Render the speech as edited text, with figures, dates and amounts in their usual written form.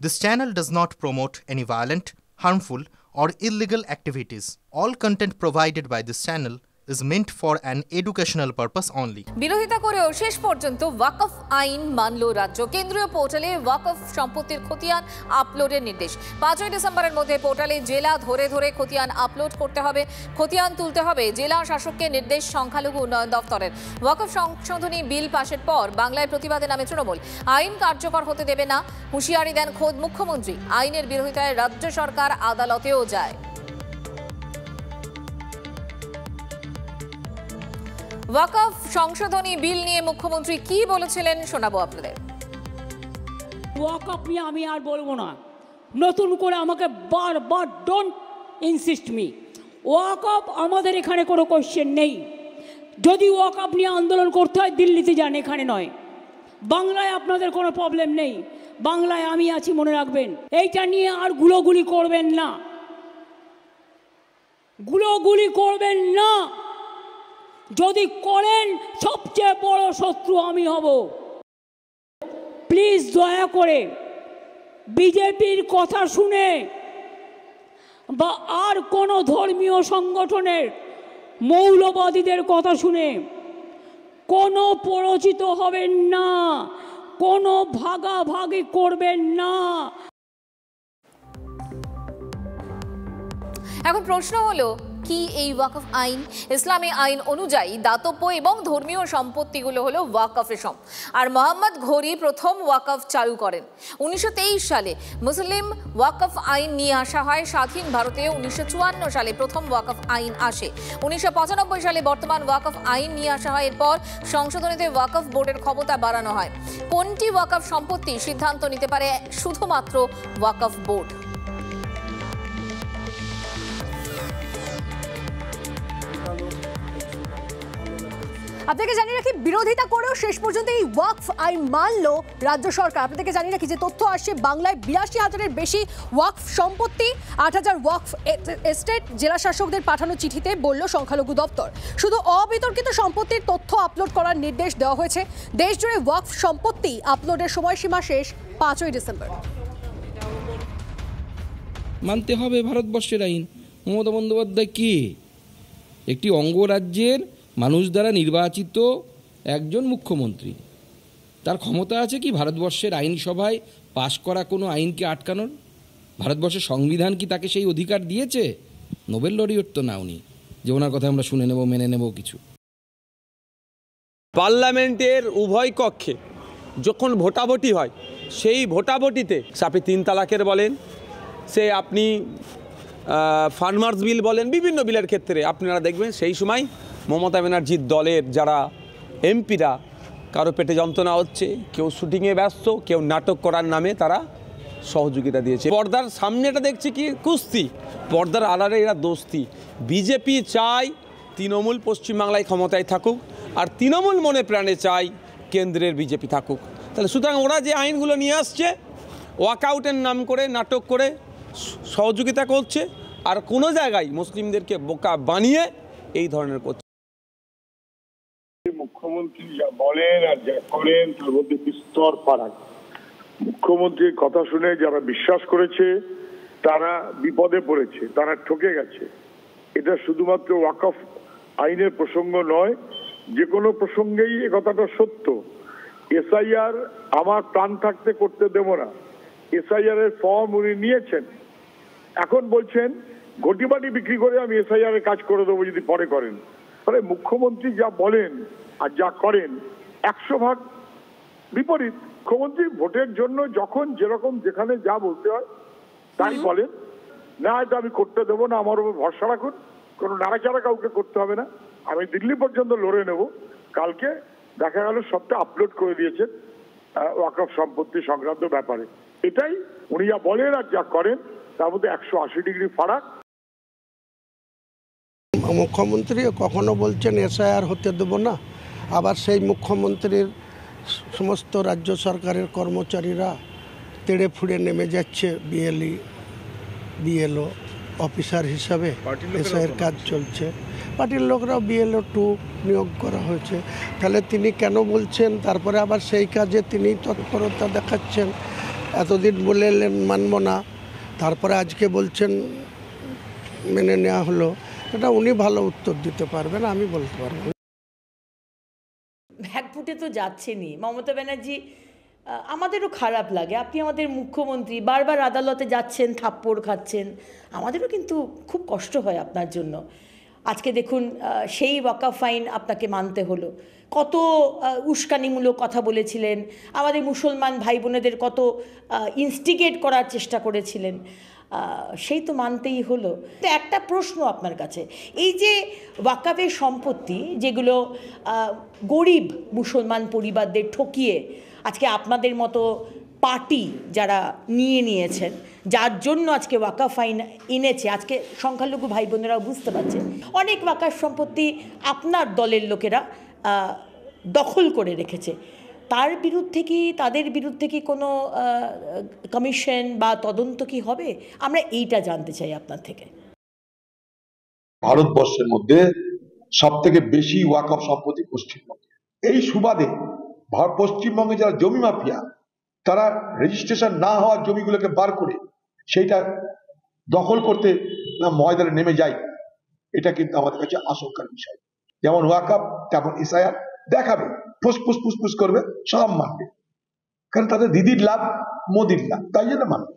This channel does not promote any violent, harmful, or illegal activities. All content provided by this channel is meant for an educational purpose only. বিরোধিতা করেও শেষ পর্যন্ত ওয়াকফ আইন মানল রাজ্য। কেন্দ্রীয় পোর্টালে ওয়াকফ সম্পত্তির খতিয়ান আপলোডের নির্দেশ। 5ই ডিসেম্বরের মধ্যে পোর্টালে জেলা ধরে ধরে খতিয়ান আপলোড করতে হবে। খতিয়ান তুলতে হবে জেলা শাসককে নির্দেশ সংখ্যালঘু উন্নয়ন দপ্তরের। ওয়াকফ সংশোধনী বিল পাশের পর বাংলায় প্রতিবাদে নামে তৃণমূল। আইন কার্যকর হতে দেবে না হুঁশিয়ারি দেন খোদ মুখ্যমন্ত্রী। আইনের বিরোধিতায় রাজ্য সরকার আদালতেও যায়। ওয়াকফ সংশোধনী বিল নিয়ে মুখ্যমন্ত্রী কি বলেছিলেন শোনাবো আপনাদের। ওয়াকফ নিয়ে আমি আর বলবো না, নতুন করে আমাকে বারবার ডোন্ট ইনসিস্ট মি। ওয়াকফ আমাদের এখানে কোনো কোশ্চেন নেই। যদি ওয়াকফ নিয়ে আন্দোলন করতে হয় দিল্লিতে যান, এখানে নয়। বাংলায় আপনাদের কোনো প্রবলেম নেই, বাংলায় আমি আছি, মনে রাখবেন। এইটা নিয়ে আর গুলোগুলি করবেন না, গুলোগুলি করবেন না। যদি করেন সবচেয়ে বড় শত্রু আমি হব। প্লিজ দয়া করে বিজেপির কথা শুনে বা আর কোনো ধর্মীয় সংগঠনের মৌলবাদীদের কথা শুনে কোনো পরিচিত হবেন না, কোনো ভাগাভাগি করবেন না। এখন প্রশ্ন হলো কি এই ওয়াকফ আইন? ইসলামী আইন অনুযায়ী দাতব্য এবং ধর্মীয় সম্পত্তিগুলো হলো ওয়াকফে সম। আর মোহাম্মদ ঘোরি প্রথম ওয়াকফ চালু করেন 1923 সালে। মুসলিম ওয়াকফ আইন নিয়ে আসা হয় স্বাধীন ভারতে। 1954 সালে প্রথম ওয়াকফ আইন আসে। 1995 সালে বর্তমান ওয়াকফ আইন নিয়ে আসা হয়। এরপর সংশোধনীতে ওয়াকফ বোর্ডের ক্ষমতা বাড়ানো হয়। কোনটি ওয়াকফ সম্পত্তি সিদ্ধান্ত নিতে পারে শুধুমাত্র ওয়াকফ বোর্ড। আপনাকে জানিয়ে রাখি, বিরোধিতা করেও শেষ পর্যন্ত এই ওয়াকফ আইন মানলো রাজ্য সরকার। আপনাদেরকে জানিয়ে রাখি যে তথ্য আসছে, বাংলায় 82,000-এর বেশি ওয়াকফ সম্পত্তি, 8,000 ওয়াকফ এস্টেট জেলা শাসকদের পাঠানো চিঠিতে বলল সংখ্যালঘু দপ্তর। শুধু অবিতর্কিত সম্পত্তির তথ্য আপলোড করার নির্দেশ দেওয়া হয়েছে। দেশজুড়ে ওয়াকফ সম্পত্তি আপলোডের সময়সীমা শেষ 5ই ডিসেম্বর। মানতে হবে ভারতবর্ষের আইন। মমতা বন্দ্যোপাধ্যায় কি একটি অঙ্গরাজ্যের মানুষ দ্বারা নির্বাচিত একজন মুখ্যমন্ত্রী, তার ক্ষমতা আছে কি ভারতবর্ষের আইনসভায় পাশ করা কোনো আইনকে আটকানোর? ভারতবর্ষের সংবিধান কি তাকে সেই অধিকার দিয়েছে? নোবেল লরিয়েট তো না উনি যে ওনার কথা আমরা শুনে নেব, মেনে নেব কিছু। পার্লামেন্টের উভয় কক্ষে যখন ভোটাভুটি হয়, সেই ভোটাভুটিতে আপনি 3 তালাকের বলেন, সে আপনি ফার্মার্স বিল বলেন, বিভিন্ন বিলের ক্ষেত্রে আপনারা দেখবেন সেই সময় মমতা ব্যানার্জির দলের যারা এমপিরা কারো পেটে যন্ত্রণা হচ্ছে, কেউ শুটিংয়ে ব্যস্ত, কেউ নাটক করার নামে তারা সহযোগিতা দিয়েছে। পর্দার সামনেটা দেখছি কি কুস্তি, পর্দার আড়ালে এরা দোস্তি। বিজেপি চায় তৃণমূল পশ্চিমবাংলায় ক্ষমতায় থাকুক, আর তৃণমূল মনে প্রাণে চায় কেন্দ্রের বিজেপি থাকুক। তাহলে সুতরাং ওরা যে আইনগুলো নিয়ে আসছে ওয়াকআউটের নাম করে নাটক করে সহযোগিতা করছে, আর কোনো জায়গায় মুসলিমদেরকে বোকা বানিয়ে এই ধরনের করছে। মুখ্যমন্ত্রী যা বলেন আর যা করেন তার মধ্যে বিস্তর ফারাক। মুখ্যমন্ত্রীর কথা শুনে যারা বিশ্বাস করেছে তারা বিপদে পড়েছে, তারা ঠকে গেছে। এটা শুধুমাত্র ওয়াকফ আইনের প্রসঙ্গ নয়, যে কোনো প্রসঙ্গেই এ কথাটা সত্য। এসআইআর আমার প্রাণ থাকতে করতে দেব না, এসআইআর এর ফর্ম উনি নিয়েছেন, এখন বলছেন ঘটিবাটি বিক্রি করে আমি এসআইআর এর কাজ করে দেবো যদি পরে করেন। ফলে মুখ্যমন্ত্রী যা বলেন আর যা করেন 100 ভাগ বিপরীত। মুখ্যমন্ত্রী ভোটের জন্য যখন যেরকম যেখানে যা বলতে হয় তাই বলেন, না এটা আমি করতে দেবো না, আমার উপর ভরসা রাখুন, কোনো নাড়াচাড়া কাউকে করতে হবে না, আমি দিল্লি পর্যন্ত লড়ে নেব। কালকে দেখা গেল সবটা আপলোড করে দিয়েছেন ওয়াকফ সম্পত্তি সংক্রান্ত ব্যাপারে। এটাই উনি যা বলেন আর যা করেন তার মধ্যে 180 ডিগ্রি ফারাক। মুখ্যমন্ত্রী কখনো বলছেন এসআইআর হতে দেব না, আবার সেই মুখ্যমন্ত্রীর সমস্ত রাজ্য সরকারের কর্মচারীরা তেড়ে ফুড়ে নেমে যাচ্ছে বিএলও অফিসার হিসাবে। এসআইয়ের কাজ চলছে, পার্টির লোকরাও বিএলও 2 নিয়োগ করা হয়েছে। তাহলে তিনি কেন বলছেন তারপরে আবার সেই কাজে তিনি তৎপরতা দেখাচ্ছেন? এতদিন বলে এলেন মানব না, তারপরে আজকে বলছেন মেনে নেওয়া হলো। এটা উনি ভালো উত্তর দিতে পারবেন, আমি বলতে পারবো না। ব্যাকফুটে তো যাচ্ছেনই মমতা ব্যানার্জি। আমাদেরও খারাপ লাগে, আপনি আমাদের মুখ্যমন্ত্রী, বারবার আদালতে যাচ্ছেন, থাপ্পড় খাচ্ছেন, আমাদেরও কিন্তু খুব কষ্ট হয় আপনার জন্য। আজকে দেখুন সেই ওয়াকফ আইন আপনাকে মানতে হলো। কত উস্কানিমূলক কথা বলেছিলেন, আমাদের মুসলমান ভাই বোনেদের কত ইনস্টিগেট করার চেষ্টা করেছিলেন, সেই তো মানতেই হলো। তো একটা প্রশ্ন আপনার কাছে, এই যে ওয়াকফের সম্পত্তি যেগুলো গরিব মুসলমান পরিবারদের ঠকিয়ে আজকে আপনাদের মতো পার্টি যারা নিয়েছেন, যার জন্য আজকে ওয়াকফ আইন এনেছে, আজকে সংখ্যালঘু ভাই বোনেরাও বুঝতে পারছে অনেক ওয়াকফ সম্পত্তি আপনার দলের লোকেরা দখল করে রেখেছে, তার বিরুদ্ধে কি, তাদের বিরুদ্ধে কি কোনো কমিশন বা তদন্ত কি হবে? আমরা এইটা জানতে চাই আপনার থেকে। ভারতবর্ষের মধ্যে সব থেকে বেশি ওয়াকফ সম্পত্তি পশ্চিমবঙ্গে। এই সুবাদে পশ্চিমবঙ্গে যারা জমি মাফিয়া, তারা রেজিস্ট্রেশন না হওয়া জমিগুলোকে বার করে সেইটা দখল করতে ময়দানে নেমে যায়। এটা কিন্তু আমাদের কাছে আশঙ্কার বিষয়। যেমন ওয়াকফ তেমন এসআইআর দেখাবে, ফুসফুস করবে, সব মানবে, কারণ তাদের দিদির লাভ মোদির লাভ, তাই জন্য মানবে।